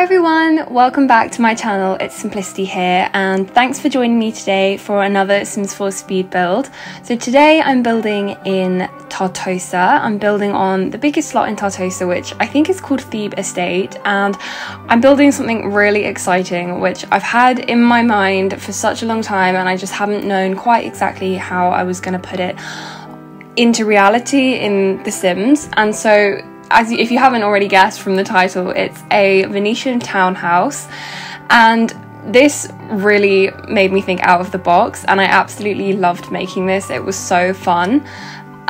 everyone, welcome back to my channel. It's Simplicity here, and thanks for joining me today for another Sims 4 speed build. So today I'm building in Tartosa. I'm building on the biggest lot in Tartosa, which I think is called Thebe Estate, and I'm building something really exciting which I've had in my mind for such a long time, and I just haven't known quite exactly how I was going to put it into reality in The Sims. And so if you haven't already guessed from the title, it's a Venetian townhouse, and this really made me think out of the box, and I absolutely loved making this. It was so fun.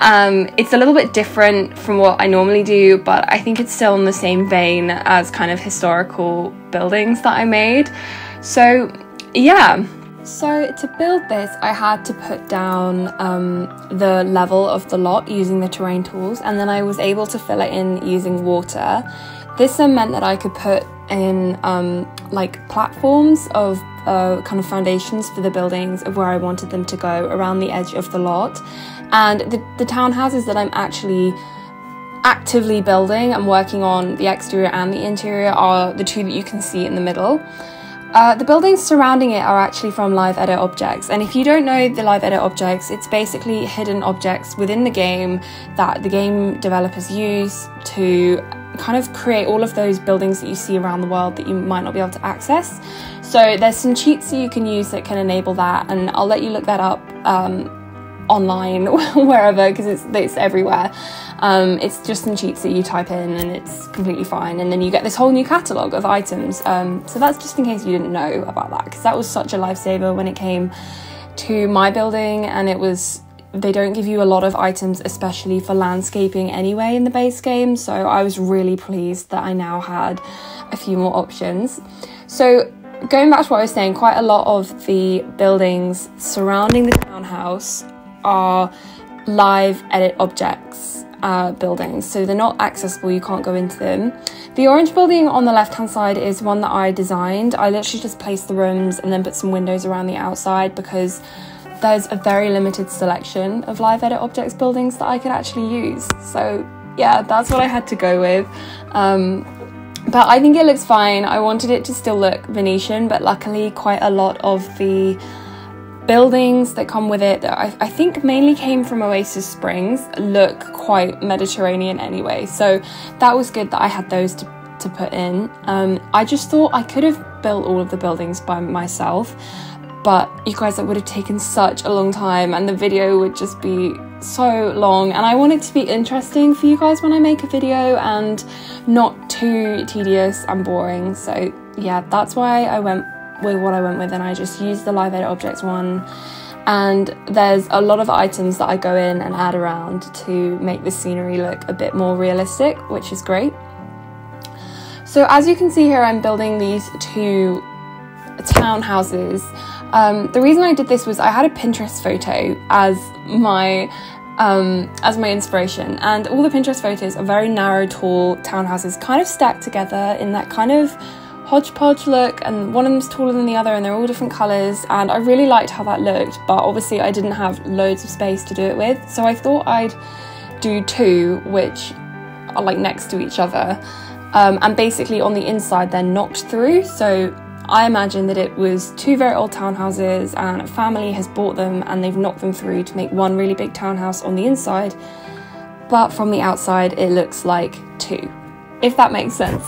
It's a little bit different from what I normally do, but I think it's still in the same vein as kind of historical buildings that I made. So yeah. So to build this, I had to put down the level of the lot using the terrain tools, and then I was able to fill it in using water. This then meant that I could put in like platforms of kind of foundations for the buildings of where I wanted them to go around the edge of the lot. And the townhouses that I'm actually actively building and working on, the exterior and the interior, are the two that you can see in the middle. The buildings surrounding it are actually from live edit objects, and if you don't know the live edit objects, it's basically hidden objects within the game that the game developers use to kind of create all of those buildings that you see around the world that you might not be able to access. So there's some cheats that you can use that can enable that, and I'll let you look that up online wherever, because it's everywhere. It's just some cheats that you type in and it's completely fine, and then you get this whole new catalogue of items. So that's just in case you didn't know about that, because that was such a lifesaver when it came to my building, and they don't give you a lot of items, especially for landscaping anyway in the base game, so I was really pleased that I now had a few more options. So going back to what I was saying, quite a lot of the buildings surrounding the townhouse are live edit objects buildings, so they're not accessible, you can't go into them. The orange building on the left hand side is one that I designed. I literally just placed the rooms and then put some windows around the outside, because there's a very limited selection of live edit objects buildings that I could actually use. So yeah, that's what I had to go with. But I think it looks fine. I wanted it to still look Venetian, but luckily quite a lot of the buildings that come with it, that I think mainly came from Oasis Springs, look quite Mediterranean anyway, so that was good that I had those to put in. I just thought I could have built all of the buildings by myself, but you guys, that would have taken such a long time and the video would just be so long, and I want it to be interesting for you guys when I make a video and not too tedious and boring. So yeah, that's why I went with what I went with, and I just used the live edit objects one. And there's a lot of items that I go in and add around to make the scenery look a bit more realistic, which is great. So as you can see here, I'm building these two townhouses. The reason I did this was I had a Pinterest photo as my inspiration, and all the Pinterest photos are very narrow, tall townhouses kind of stacked together in that kind of hodgepodge look, and one of them's taller than the other and they're all different colours, and I really liked how that looked, but obviously I didn't have loads of space to do it with, so I thought I'd do two which are like next to each other, and basically on the inside they're knocked through. So I imagine that it was two very old townhouses and a family has bought them and they've knocked them through to make one really big townhouse on the inside, but from the outside it looks like two, if that makes sense.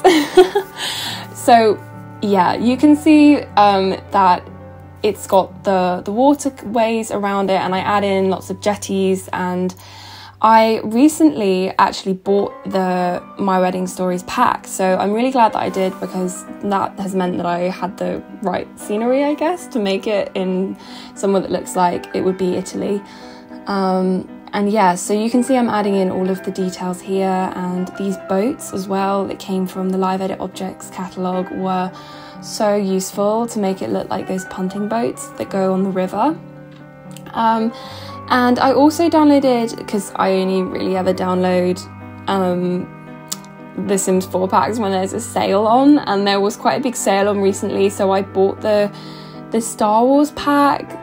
So yeah, you can see that it's got the waterways around it, and I add in lots of jetties, and I recently actually bought the My Wedding Stories pack, so I'm really glad that I did, because that has meant that I had the right scenery, I guess, to make it in somewhere that looks like it would be Italy. And yeah, so you can see I'm adding in all of the details here, and these boats as well that came from the Live Edit Objects catalogue were so useful to make it look like those punting boats that go on the river. And I also downloaded, because I only really ever download the Sims 4 packs when there's a sale on, and there was quite a big sale on recently, so I bought the Star Wars pack,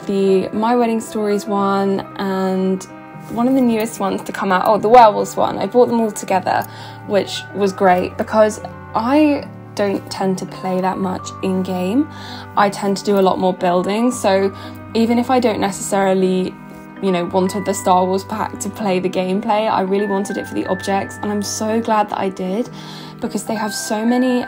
the My Wedding Stories one, and one of the newest ones to come out, the werewolves one. I bought them all together, which was great, because I don't tend to play that much in game. I tend to do a lot more building, so even if I don't necessarily, you know, wanted the Star Wars pack to play the gameplay, I really wanted it for the objects, and I'm so glad that I did, because they have so many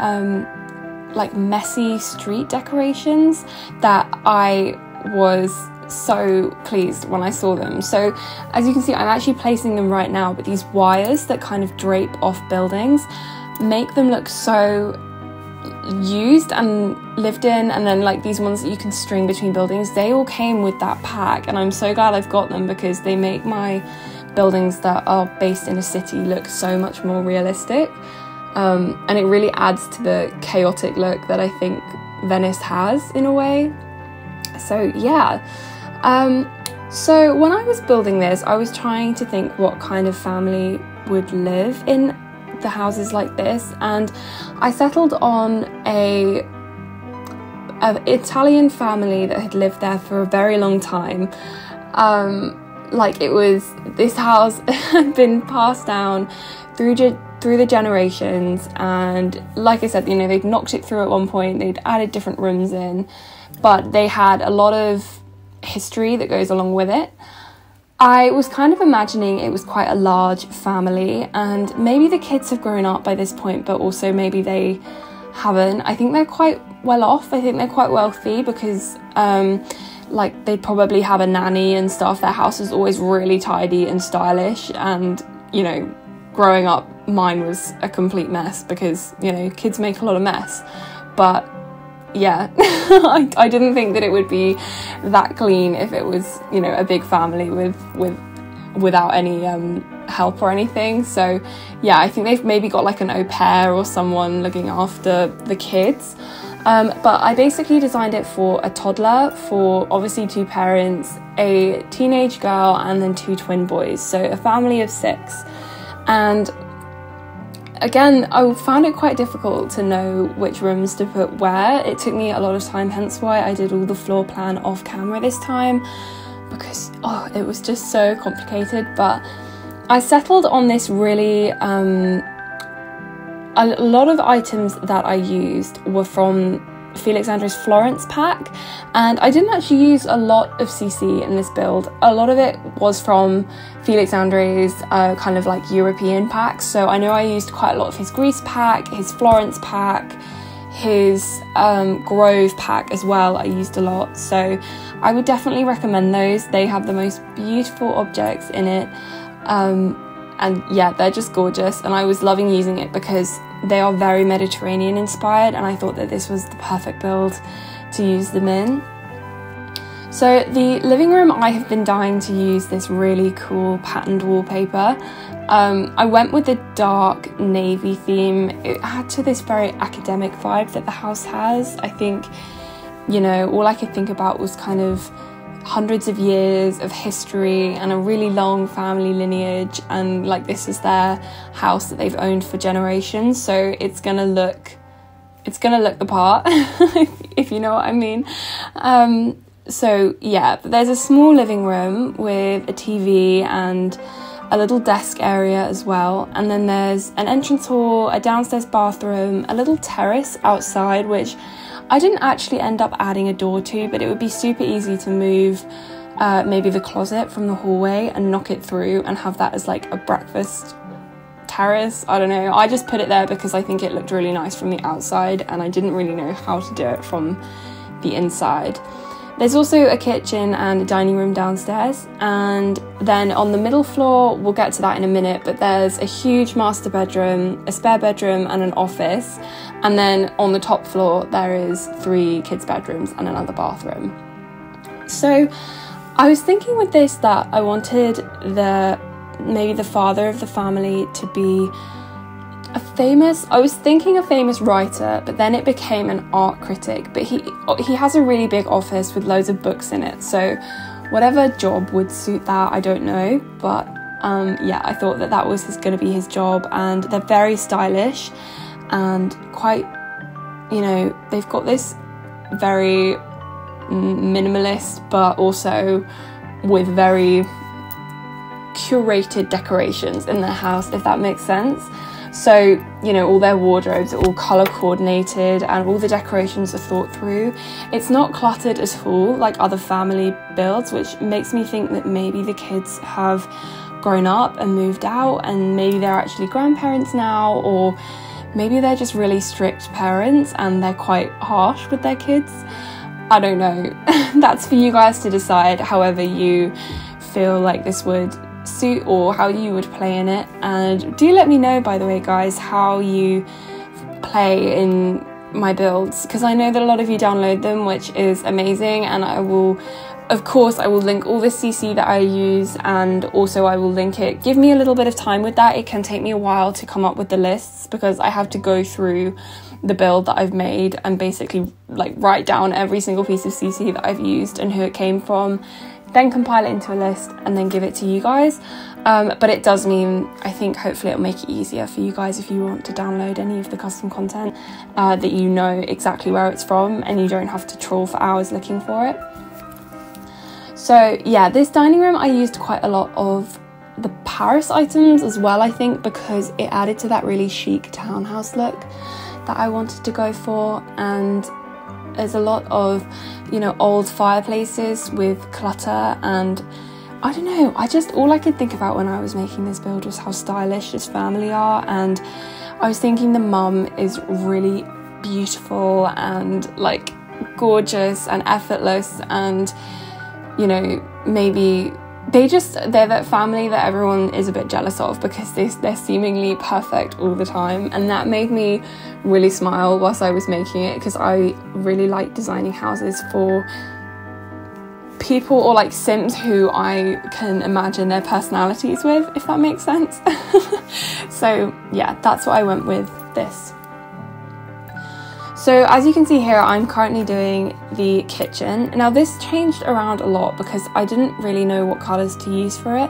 like messy street decorations that I was so pleased when I saw them. So as you can see, I'm actually placing them right now, but these wires that kind of drape off buildings make them look so used and lived in, and then like these ones that you can string between buildings, they all came with that pack, and I'm so glad I've got them because they make my buildings that are based in a city look so much more realistic, and it really adds to the chaotic look that I think Venice has in a way. So yeah, so when I was building this, I was trying to think what kind of family would live in the houses like this, and I settled on a Italian family that had lived there for a very long time. Like it was, this house had been passed down through the generations, and like I said, you know, they'd knocked it through at one point, they'd added different rooms in, but they had a lot of history that goes along with it. I was kind of imagining it was quite a large family, and maybe the kids have grown up by this point, but also maybe they haven't. I think they're quite well off. I think they're quite wealthy because like they probably have a nanny and stuff. Their house is always really tidy and stylish, and you know, growing up mine was a complete mess because, you know, kids make a lot of mess. But yeah, I didn't think that it would be that clean if it was, you know, a big family without any help or anything. So yeah, I think they've maybe got like an au pair or someone looking after the kids. But I basically designed it for a toddler, for obviously 2 parents, a teenage girl, and then 2 twin boys, so a family of 6. And again, I found it quite difficult to know which rooms to put where. It took me a lot of time, hence why I did all the floor plan off camera this time, because it was just so complicated. But I settled on this really, a lot of items that I used were from Felix Andre's Florence pack, and I didn't actually use a lot of CC in this build. A lot of it was from Felix Andre's kind of like European packs, so I know I used quite a lot of his Greece pack, his Florence pack, his Grove pack as well. I used a lot, so I would definitely recommend those. They have the most beautiful objects in it, and yeah, they're just gorgeous, and I was loving using it because they are very Mediterranean inspired, and I thought that this was the perfect build to use them in. So the living room, I have been dying to use this really cool patterned wallpaper. I went with the dark navy theme. It had to this very academic vibe that the house has. I think, you know, all I could think about was kind of hundreds of years of history and a really long family lineage, and like this is their house that they've owned for generations, so it's gonna look the part if you know what I mean. So yeah, there's a small living room with a TV and a little desk area as well, and then there's an entrance hall, a downstairs bathroom, a little terrace outside, which I didn't actually end up adding a door to, but it would be super easy to move maybe the closet from the hallway and knock it through and have that as like a breakfast terrace. I don't know, I just put it there because I think it looked really nice from the outside and I didn't really know how to do it from the inside. There's also a kitchen and a dining room downstairs, and then on the middle floor, we'll get to that in a minute, but there's a huge master bedroom, a spare bedroom and an office, and then on the top floor there is 3 kids' bedrooms and another bathroom. So I was thinking with this that I wanted maybe the father of the family to be I was thinking a famous writer, but then it became an art critic, but he has a really big office with loads of books in it, so whatever job would suit that, I don't know, but yeah, I thought that was going to be his job. And they're very stylish and quite, you know, they've got this very minimalist but also with very curated decorations in their house, if that makes sense. So, you know, all their wardrobes are all colour coordinated and all the decorations are thought through. It's not cluttered at all like other family builds, which makes me think that maybe the kids have grown up and moved out and maybe they're actually grandparents now, or maybe they're just really strict parents and they're quite harsh with their kids. I don't know. That's for you guys to decide however you feel like this would suit or how you would play in it. And do let me know, by the way, guys, how you play in my builds, because I know that a lot of you download them, which is amazing, and I will, of course, I will link all the CC that I use, and also I will link it. Give me a little bit of time with that. It can take me a while to come up with the lists because I have to go through the build that I've made and basically like write down every single piece of CC that I've used and who it came from, then compile it into a list and then give it to you guys. But it does mean, I think hopefully it'll make it easier for you guys if you want to download any of the custom content, that you know exactly where it's from and you don't have to trawl for hours looking for it. So yeah, this dining room, I used quite a lot of the Paris items as well, I think, because it added to that really chic townhouse look that I wanted to go for. And there's a lot of, you know, old fireplaces with clutter, and I don't know, all I could think about when I was making this build was how stylish this family are. And I was thinking the mum is really beautiful and like gorgeous and effortless, and you know, maybe they're that family that everyone is a bit jealous of because they're seemingly perfect all the time. And that made me really smile whilst I was making it, because I really like designing houses for people or like Sims who I can imagine their personalities with, if that makes sense. So yeah, that's what I went with this. So as you can see here, I'm currently doing the kitchen. Now this changed around a lot because I didn't really know what colours to use for it.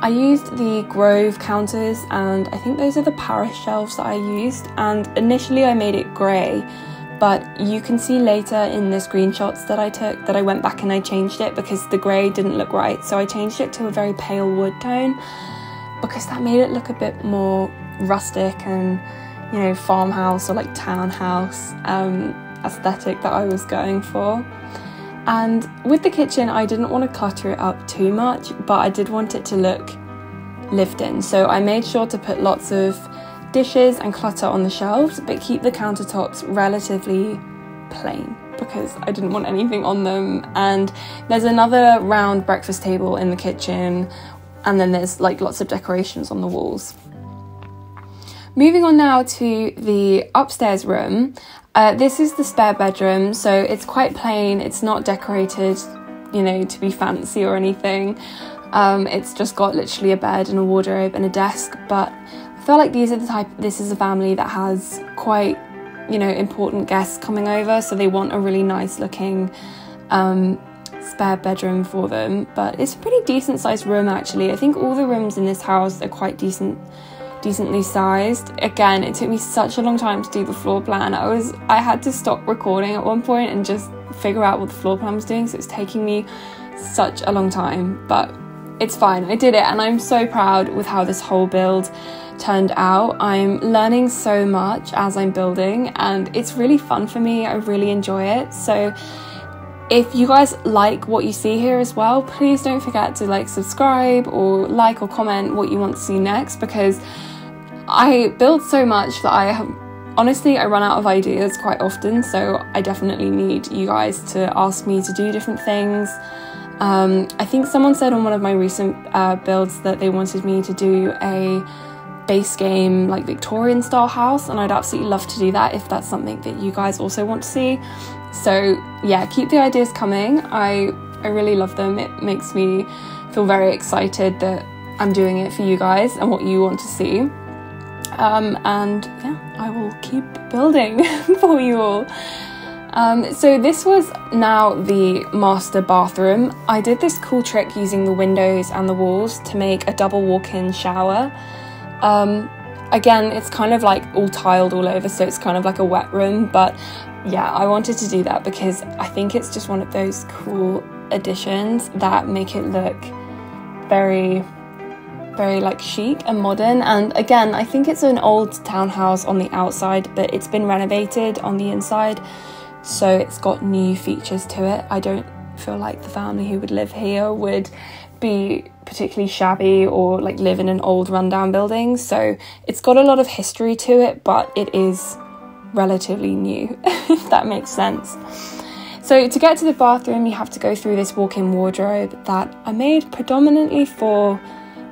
I used the Grove counters, and I think those are the Paris shelves that I used. And initially I made it grey, but you can see later in the screenshots that I took that I went back and I changed it because the grey didn't look right. So I changed it to a very pale wood tone because that made it look a bit more rustic and, you know, farmhouse or like townhouse aesthetic that I was going for. And with the kitchen, I didn't want to clutter it up too much, but I did want it to look lived in. So I made sure to put lots of dishes and clutter on the shelves, but keep the countertops relatively plain because I didn't want anything on them. And there's another round breakfast table in the kitchen, and then there's like lots of decorations on the walls. Moving on now to the upstairs room. This is the spare bedroom, so it's quite plain. It's not decorated, you know, to be fancy or anything. It's just got literally a bed and a wardrobe and a desk, but I feel like this is a family that has quite, you know, important guests coming over, so they want a really nice looking spare bedroom for them. But it's a pretty decent sized room actually. I think all the rooms in this house are quite decently sized. Again, it took me such a long time to do the floor plan. I had to stop recording at one point and just figure out what the floor plan was doing, so it's taking me such a long time, but it's fine. I did it, and I'm so proud with how this whole build turned out. I'm learning so much as I'm building, and it's really fun for me. I really enjoy it. So if you guys like what you see here as well, please don't forget to like, subscribe, or like or comment what you want to see next, because I build so much that I run out of ideas quite often, so I definitely need you guys to ask me to do different things. I think someone said on one of my recent builds that they wanted me to do a base game like Victorian style house, and I'd absolutely love to do that if that's something that you guys also want to see. So yeah, keep the ideas coming. I really love them. It makes me feel very excited that I'm doing it for you guys and what you want to see. And yeah, I will keep building for you all. So this was now the master bathroom. I did this cool trick using the windows and the walls to make a double walk-in shower. Again, it's kind of like all tiled all over, so it's kind of like a wet room, but yeah, I wanted to do that because I think it's just one of those cool additions that make it look very very like chic and modern. And again, I think it's an old townhouse on the outside, but it's been renovated on the inside, so it's got new features to it. I don't feel like the family who would live here would be particularly shabby or like live in an old rundown building, so it's got a lot of history to it, but it is relatively new, if that makes sense. So to get to the bathroom, you have to go through this walk-in wardrobe that I made predominantly for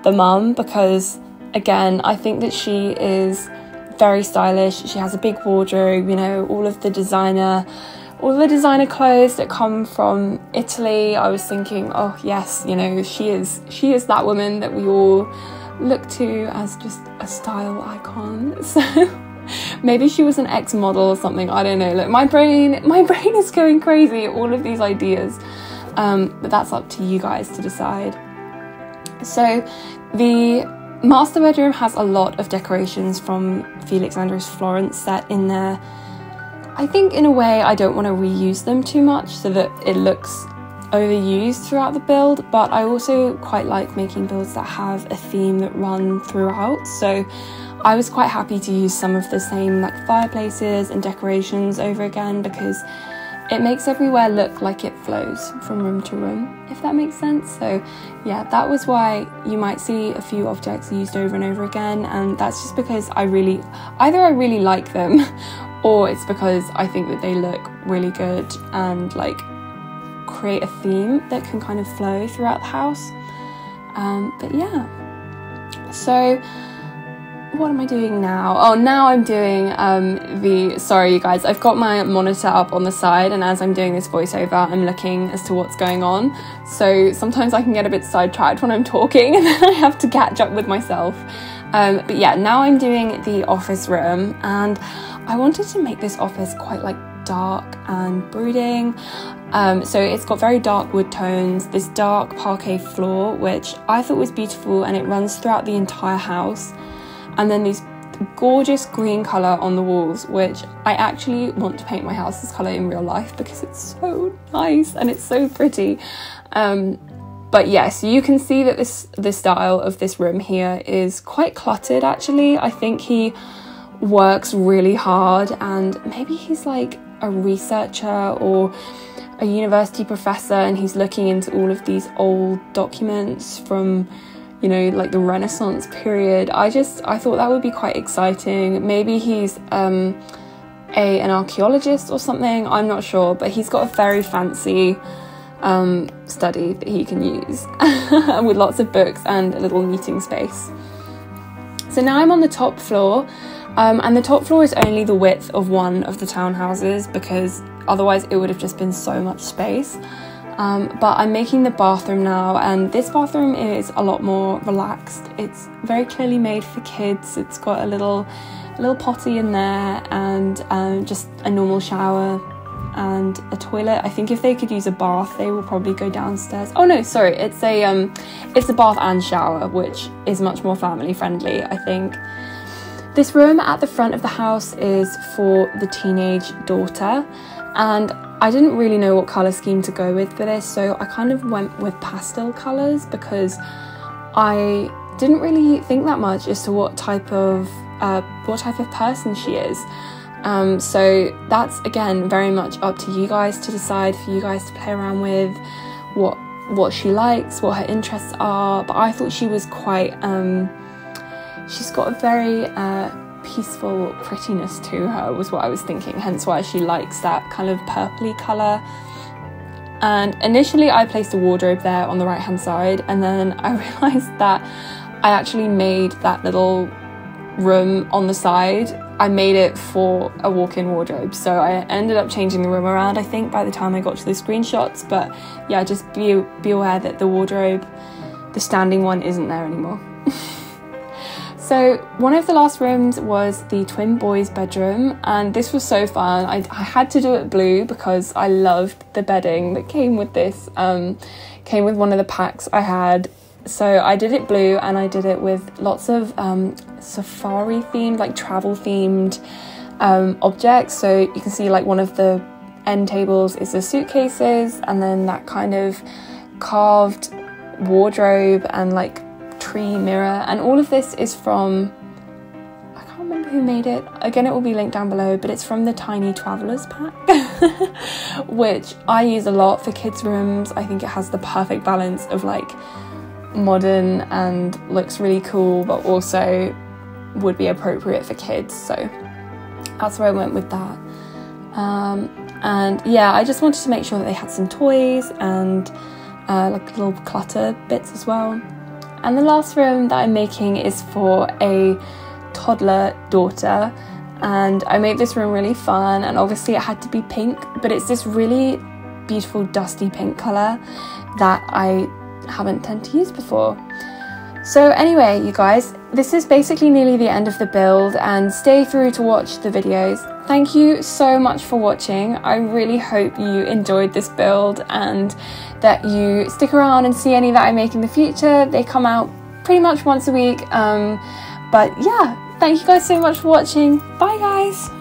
the mum, because again, I think that she is very stylish. She has a big wardrobe, you know, all the designer clothes that come from Italy. I was thinking, oh yes, you know, she is that woman that we all look to as just a style icon. So maybe she was an ex-model or something, I don't know. Like my brain is going crazy at all of these ideas, but that's up to you guys to decide. So the master bedroom has a lot of decorations from Felix Andrews Florence set in there. I think in a way I don't want to reuse them too much so that it looks overused throughout the build, but I also quite like making builds that have a theme that run throughout. So I was quite happy to use some of the same like fireplaces and decorations over again, because it makes everywhere look like it flows from room to room, if that makes sense. So yeah, that was why you might see a few objects used over and over again, and that's just because I really like them or it's because I think that they look really good and like create a theme that can kind of flow throughout the house. But yeah, so what am I doing now? Oh, now I'm doing sorry you guys, I've got my monitor up on the side, and as I'm doing this voiceover I'm looking as to what's going on, so sometimes I can get a bit sidetracked when I'm talking and then I have to catch up with myself. But yeah, now I'm doing the office room, and I wanted to make this office quite like dark and brooding. So it's got very dark wood tones, this dark parquet floor, which I thought was beautiful, and it runs throughout the entire house. And then these gorgeous green colour on the walls, which I actually want to paint my house this colour in real life because it's so nice and it's so pretty. But yes, you can see that the style of this room here is quite cluttered actually. I think he works really hard, and maybe he's like a researcher or a university professor, and he's looking into all of these old documents from, you know, like the Renaissance period. I thought that would be quite exciting. Maybe he's an archaeologist or something, I'm not sure, but he's got a very fancy study that he can use with lots of books and a little meeting space. So now I'm on the top floor, and the top floor is only the width of one of the townhouses because otherwise it would have just been so much space. But I'm making the bathroom now, and this bathroom is a lot more relaxed. It's very clearly made for kids. It's got a little potty in there, and just a normal shower and a toilet. I think if they could use a bath, they will probably go downstairs. Oh no, sorry, it's a bath and shower, which is much more family friendly, I think. This room at the front of the house is for the teenage daughter, and I didn't really know what colour scheme to go with for this, so I kind of went with pastel colours because I didn't really think that much as to what type of person she is. So that's again very much up to you guys to decide, for you guys to play around with what she likes, what her interests are. But I thought she was quite she's got a very peaceful prettiness to her, was what I was thinking, hence why she likes that kind of purpley colour. And initially I placed a wardrobe there on the right hand side, and then I realised that I actually made that little room on the side, I made it for a walk-in wardrobe, so I ended up changing the room around I think by the time I got to the screenshots. But yeah, just be aware that the wardrobe, the standing one, isn't there anymore. So one of the last rooms was the twin boys' bedroom, and this was so fun. I had to do it blue because I loved the bedding that came with this, came with one of the packs I had. So I did it blue, and I did it with lots of safari themed, like travel themed objects. So you can see like one of the end tables is the suitcases, and then that kind of carved wardrobe and like tree mirror, and all of this is from, I can't remember who made it, again it will be linked down below, but it's from the Tiny Travelers pack which I use a lot for kids' rooms. I think it has the perfect balance of like modern and looks really cool but also would be appropriate for kids, so that's where I went with that. And yeah, I just wanted to make sure that they had some toys and like little clutter bits as well. And the last room that I'm making is for a toddler daughter, and I made this room really fun, and obviously it had to be pink, but it's this really beautiful dusty pink colour that I haven't tended to use before. So anyway, you guys, this is basically nearly the end of the build, and stay through to watch the videos. Thank you so much for watching. I really hope you enjoyed this build and that you stick around and see any that I make in the future. They come out pretty much once a week. But yeah, thank you guys so much for watching. Bye guys.